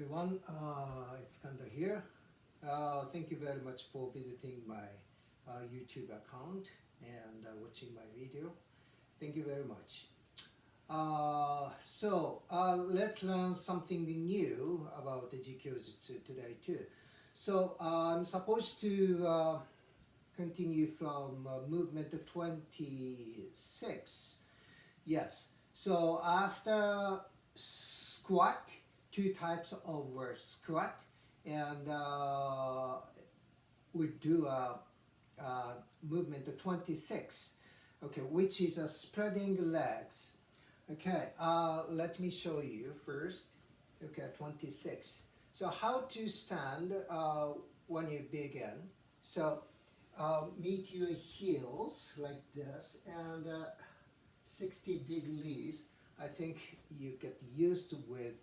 everyone, it's Kanda here. Thank you very much for visiting my YouTube account and watching my video. Thank you very much. Let's learn something new about the JiKyoJutsu today too. So I'm supposed to continue from movement 26. Yes. So after squat, two types of squat, and we do movement 26. Okay, which is spreading legs. Okay, let me show you first. Okay, 26. So how to stand when you begin. So meet your heels like this and 60 degrees. I think you get used with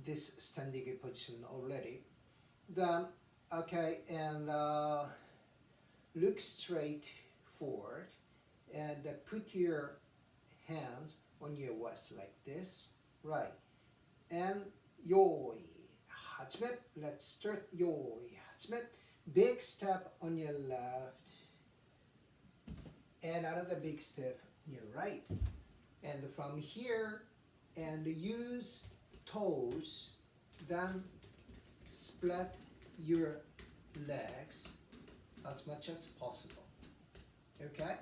this standing position already. Then, okay, and look straight forward and put your hands on your waist like this, right? And yoi, hachime. Let's start yoi, hachime. Big step on your left, and another big step on your right. And from here, and use toes, then split your legs as much as possible. Okay?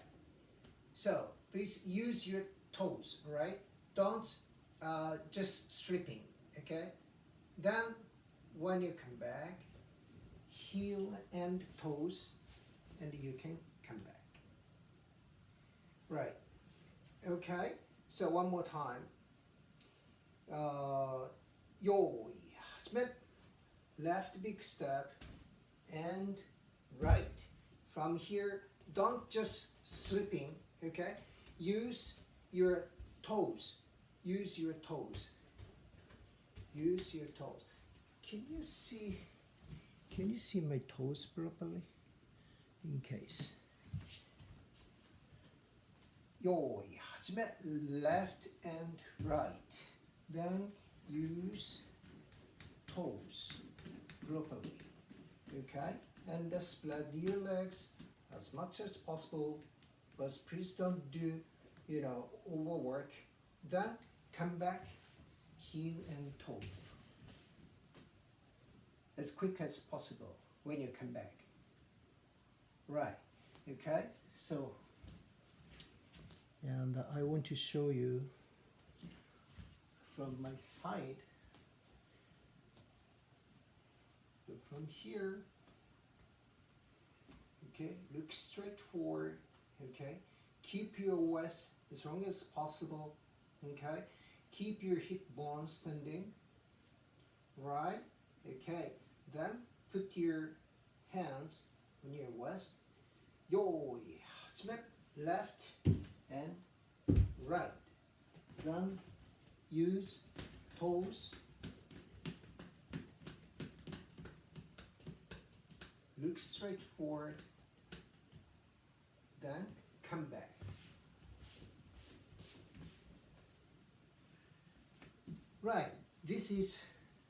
So please use your toes, right? Don't just stripping, okay? Then when you come back, heel and toes, and you can come back. Right. Okay? So one more time. Yoi, split, left big step, and right. From here, don't just slipping, okay? Use your toes. Use your toes. Use your toes. Can you see my toes properly? In case. Yoi, left and right. Then use toes properly. Okay? And split your legs as much as possible, but please don't do, overwork. Then come back, heel and toe. As quick as possible when you come back. Right. Okay? So, and I want to show you from my side. So from here, okay, look straight forward, okay? Keep your waist as long as possible, okay? Keep your hip bone standing, right? Okay, then put your hands on your waist. Yoi, snap, left and right. Then use toes. Look straight forward. Then come back. Right. This is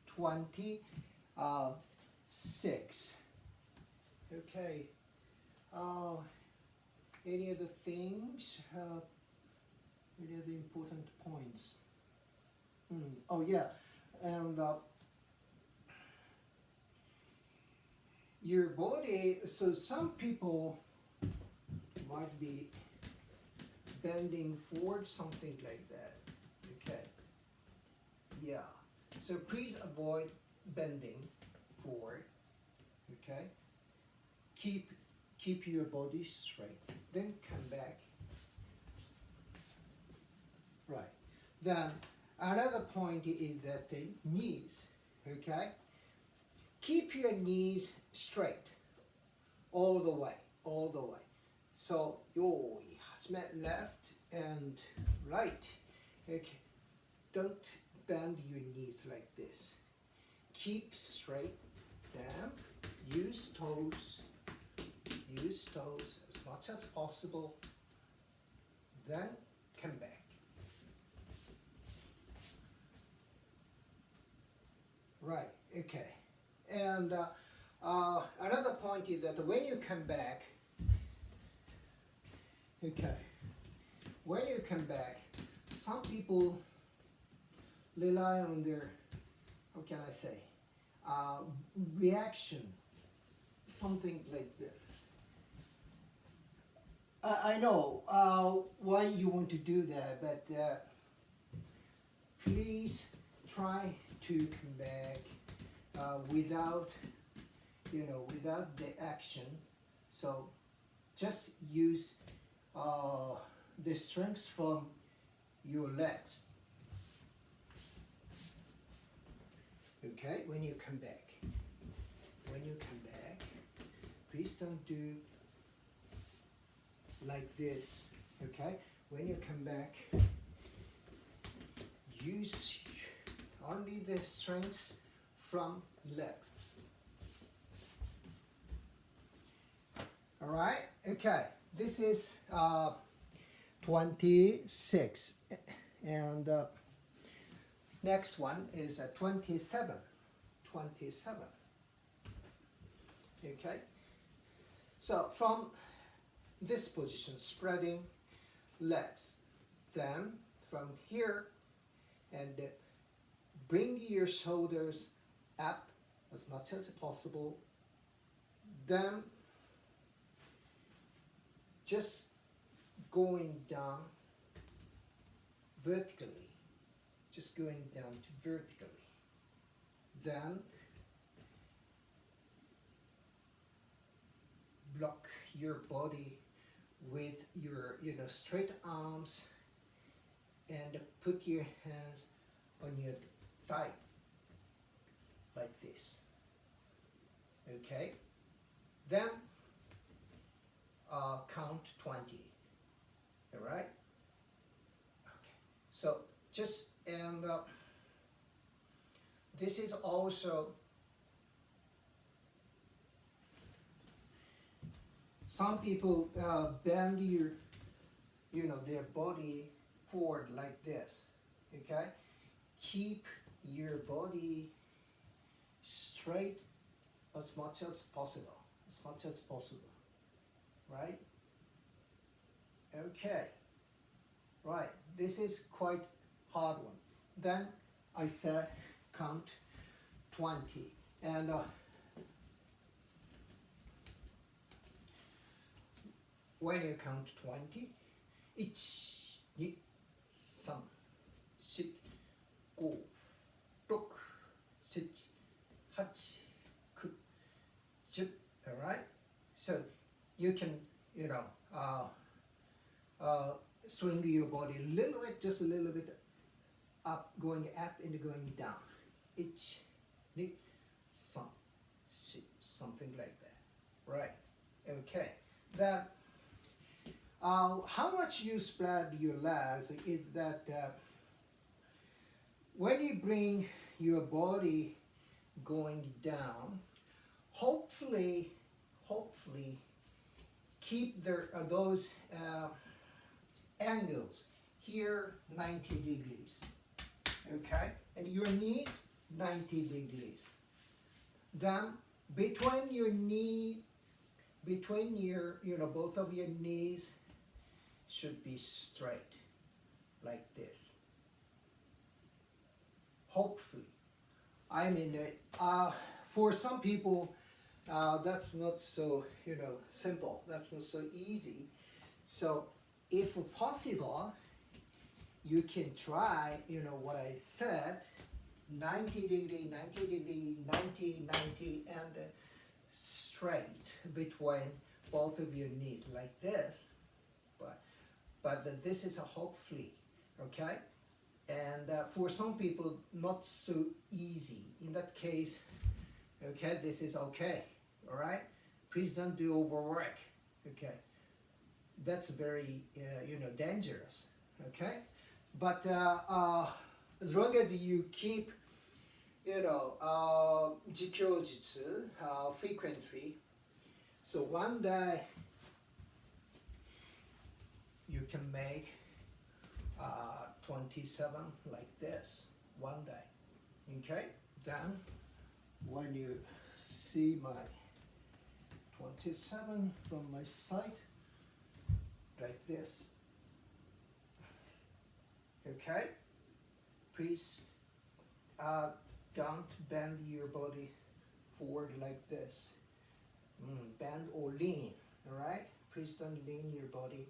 26. Okay. Any other things? Any other important points? Oh yeah, and your body. So some people might be bending forward, something like that. Okay. Yeah. So please avoid bending forward. Okay. Keep your body straight. Then come back. Right. Then another point is that the knees. Okay. Keep your knees straight all the way. All the way. So yoi, left and right. Okay. Don't bend your knees like this. Keep straight. Then use toes. Use toes as much as possible. Then come back. Right. Okay, and another point is that when you come back, okay, when you come back, some people rely on their, how can I say, reaction, something like this. I know why you want to do that, but please try to come back without, without the action. So just use the strength from your legs. Okay, when you come back, please don't do like this. Okay, when you come back, use only the strength from legs. All right, okay, this is 26, and next one is 27. Okay, so from this position, spreading legs, then from here, and bring your shoulders up as much as possible, then just going down vertically, just going down to vertically, then block your body with your straight arms and put your hands on your thigh like this. Okay, then count 20. All right, okay, so just, and this is also some people bend their body forward like this. Okay, keep your body straight as much as possible, right? Okay, right, this is quite hard one. Then I said count 20, and when you count 20, 1, 2, 3, 4, 5, 6, 7, 8, 9, 10. All right, so you can swing your body a little bit, just a little bit up, going up and going down. 1, 2, 3, 4, something like that. Right, okay. Then how much you spread your legs is that when you bring your body going down, hopefully keep those angles here 90 degrees, okay, and your knees 90 degrees. Then between your both of your knees should be straight like this. Hopefully, I mean, for some people that's not so simple. That's not so easy. So if possible, you can try what I said, 90 degree, 90 degree, 90, 90, and straight between both of your knees like this. But this is a hopefully, okay? And for some people, not so easy. In that case, okay, this is okay, all right? Please don't do overwork, okay? That's very, dangerous, okay? But as long as you keep, JiKyoJutsu frequently, so one day you can make 27 like this, one day, okay? Then when you see my 27 from my side, like this. Okay, please don't bend your body forward like this. Bend or lean, all right? Please don't lean your body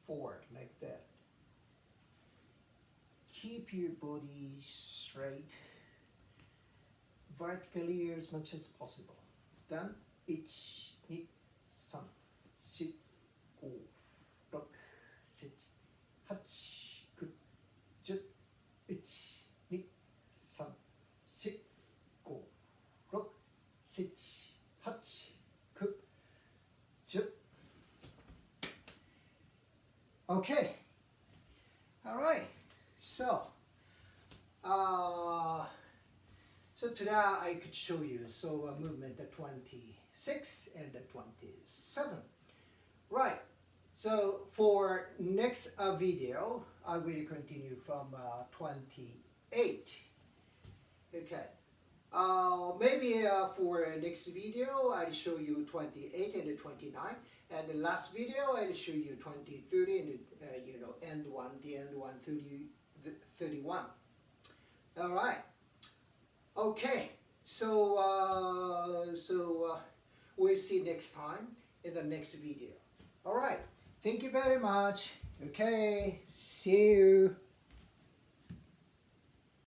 forward like that. Keep your body straight, vertically as much as possible. Then 1, 2, 3, 4, 5, 6, 7, 8, 9, 10, 1, 2, 3, 4, 5, 6, 7, 8, 9, 10. Okay. All right. So today I could show you movement at 26 and at 27. Right. So for next video, I will continue from 28. Okay. Maybe for next video, I'll show you 28 and 29. And the last video, I'll show you 20, 30, and the end one, 30, 31. All right. Okay. So we'll see next time in the next video. All right. Thank you very much. Okay. See you.